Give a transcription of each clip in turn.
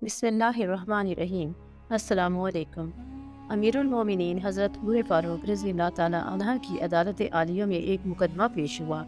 बिस्मिल्लाहिर्रहमानिर्रहीम। अस्सलामुअलैकुम। अमीरुल मोमिनीन हज़रत अबू फ़ारूक रज़ी अल्लाह ताला अन्हा की अदालत आलिया में एक मुकदमा पेश हुआ।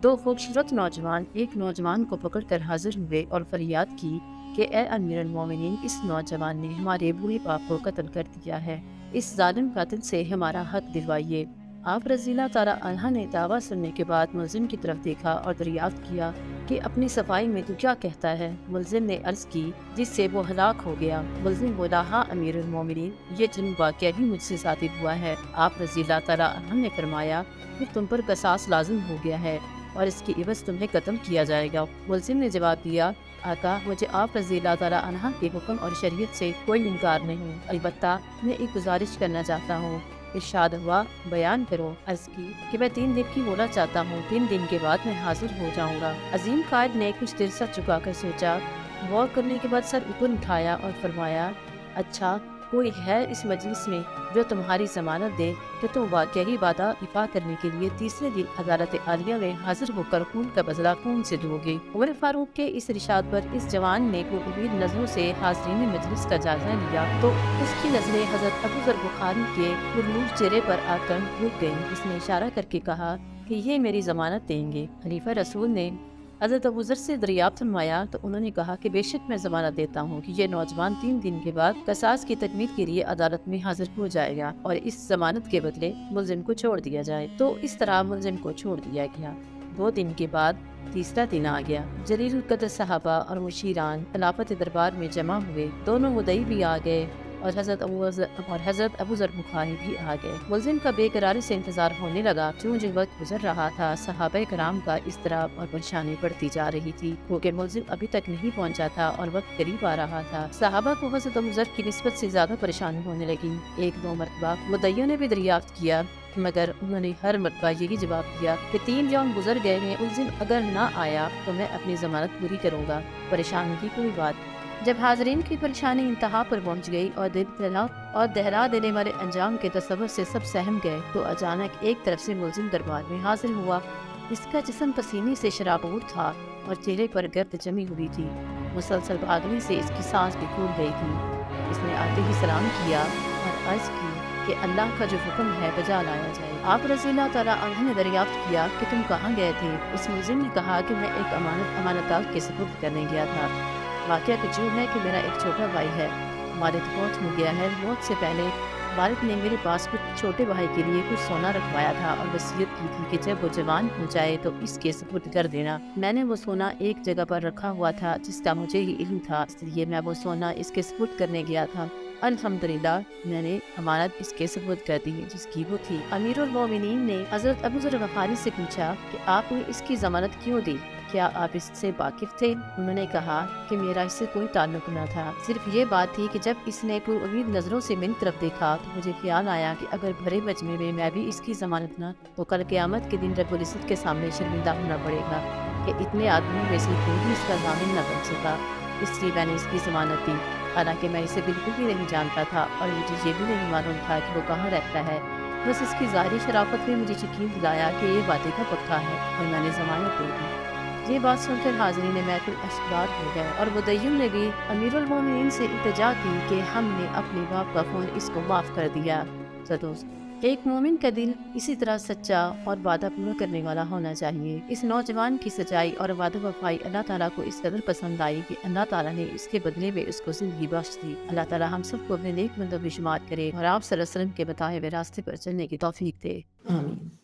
दो खूबसूरत नौजवान एक नौजवान को पकड़कर हाजिर हुए और फरियाद की कि ए अमीरुल मोमिनीन, इस नौजवान ने हमारे बूढ़े बाप को कत्ल कर दिया है। इस जालिम कातिल से हमारा हक दिलवाइए। आप रज़ी अल्लाह ताला अन्हा ने दावा सुनने के बाद मुलजिम की तरफ देखा और दरियाफ्त किया कि अपनी सफाई में तू क्या कहता है। मुलजिम ने अर्ज की जिससे वो हलाक हो गया। मुलजिम बोला, हाँ अमीरुल मोमिनीन, ये जुर्म वाक़या ही मुझसे साबित हुआ है। आप रज़ी अल्लाह ताला अन्हा ने फरमाया कि तुम पर कसास लाजिम हो गया है और इसकी इवज़ तुम्हें कत्ल किया जाएगा। मुलजिम ने जवाब दिया, आका, मुझे आप रज़ी अल्लाह ताला अन्हा के हुक्म और शरीयत से कोई इनकार नहीं, अलबत्ता मैं एक गुजारिश करना चाहता हूँ। इरशाद हुआ, बयान करो। अर्ज़ की कि मैं 3 दिन की मोहलत चाहता हूँ, 3 दिन के बाद मैं हाजिर हो जाऊँगा। अजीम कायद ने कुछ देर सर झुकाकर सोचा, गौर करने के बाद सर ऊपर उठाया और फरमाया, अच्छा, कोई है इस मजलिस में जो तुम्हारी जमानत दे कि तुम वाकई वादा इफा करने के लिए तीसरे दिन अदालत आलिया में हाजिर होकर खून का बदला खून से दोगे। उमर फारूक के इस इरशाद पर इस जवान ने उम्मीद नजरों से हाज़रीन मजलिस का जायजा लिया तो उसकी नजरें हजरत अबू ज़र बुखारी के पुरनूर चेहरे पर आकर रुक गईं। उसने इशारा करके कहा कि ये मेरी जमानत देंगे। खलीफा रसूल ने हज़रत अबू ज़र से दरियाफ्त फरमाया तो उन्होंने कहा कि बेशक मैं ज़मानत देता हूँ कि ये नौजवान 3 दिन के बाद कसास की तकमील के लिए अदालत में हाजिर हो जाएगा और इस जमानत के बदले मुलजिम को छोड़ दिया जाए। तो इस तरह मुलजिम को छोड़ दिया गया। 2 दिन के बाद तीसरा दिन आ गया। जलील कदर सहाबा और मुशीरान खिलाफत दरबार में जमा हुए। दोनों मुदई भी आ गए और हज़रत अबू ज़र बुखारी भी आ गए। मुलजिम का बेकरारी से इंतजार होने लगा। जो वक्त गुजर रहा था, सहाबा कराम का इज़्तिराब और परेशानी बढ़ती जा रही थी क्योंकि मुलजिम अभी तक नहीं पहुंचा था और वक्त करीब आ रहा था। सहाबा को हज़रत अबू ज़र की निस्बत से ज्यादा परेशानी होने लगी। 1-2 मरतबा मुद्दइयों ने भी दरियाफ्त किया मगर उन्होंने हर मरतबा यही जवाब दिया कि 3 यौम गुजर गए हैं, मुलजिम अगर ना आया तो मैं अपनी जमानत पूरी करूँगा। परेशानी की कोई बात। जब हाजरीन की परेशानी इंतहा पर पहुंच गई और दहला देने वाले अंजाम के तस्वर से सब सहम गए तो अचानक एक तरफ से मुलजिम दरबार में हाजिर हुआ। इसका जिस्म पसीने से शराबूर था और चेहरे पर गर्द जमी हुई थी। मुसलसल भागने से इसकी सांस भी फूल गई थी। इसने आते ही सलाम किया और अर्ज की कि अल्लाह का जो हुक्म है बजा लाया जाए। आप रज़ी अल्लाह ताला अन्हा ने दरियाफ्त किया कि तुम कहाँ गए थे। इस मुलजिम ने कहा कि मैं एक अमानतदार के सुपुर्द करने गया था। वाक़या कुछ यूँ है कि मेरा एक छोटा भाई है, वालिद फौत हो गया है। मौत से पहले वालिद ने मेरे पास कुछ छोटे भाई के लिए कुछ सोना रखवाया था और वसीयत की थी कि जब वो जवान हो जाए तो इसके सुपुर्द कर देना। मैंने वो सोना एक जगह पर रखा हुआ था जिसका मुझे ही इल्म था, इसलिए मैं वो सोना इसके सुपुर्द करने गया था। अल्हम्दुलिल्लाह मैंने अमानत इसके सुपुर्द कर दी जिसकी वो थी। अमीरुल मोमिनीन ने हज़रत अबू ज़र गफ़ारी से पूछा कि आपने इसकी ज़मानत क्यों दी, क्या आप इससे वाकिफ थे। उन्होंने कहा कि मेरा इससे कोई ताल्लुक न था, सिर्फ ये बात थी कि जब इसने उम्मीद नज़रों से मेरी तरफ देखा तो मुझे ख्याल आया कि अगर भरे मजमे में मैं भी इसकी ज़मानत न तो कल क़यामत के दिन रब्बुल इज़्ज़त के सामने शर्मिंदा होना पड़ेगा कि इतने आदमियों में से कोई भी इसका ज़ामिन न बन सका। इसलिए मैंने इसकी ज़मानत दी, हालांकि मैं इसे बिल्कुल भी नहीं जानता था और मुझे ये भी नहीं मालूम था कि वो कहाँ रहता है। बस इसकी ज़ाहिरी शराफत ने मुझे यकीन दिलाया कि ये वादे का पक्का है और मैंने ज़मानत दे दी। ये बात सुनकर हाज़रीन महफिल अशबार हो गए और मुद्दइयों ने भी अमीरुल मोमिनीन से इल्तिजा की कि हमने अपने बाप का खून इसको माफ़ कर दिया। तो दोस्त, एक मोमिन का दिल इसी तरह सच्चा और वादा पूरा करने वाला होना चाहिए। इस नौजवान की सच्चाई और वादा वफाई अल्लाह ताला को इस कदर पसंद आई कि अल्लाह ताला ने इसके बदले में उसको जिंदगी बख्श दी। अल्लाह ताला हम सबको अपने नेक बंदों में शुमार करे और आप सल्लल्लाहु अलैहि वसल्लम के बताए हुए रास्ते पर चलने की तौफीक दे। आमीन।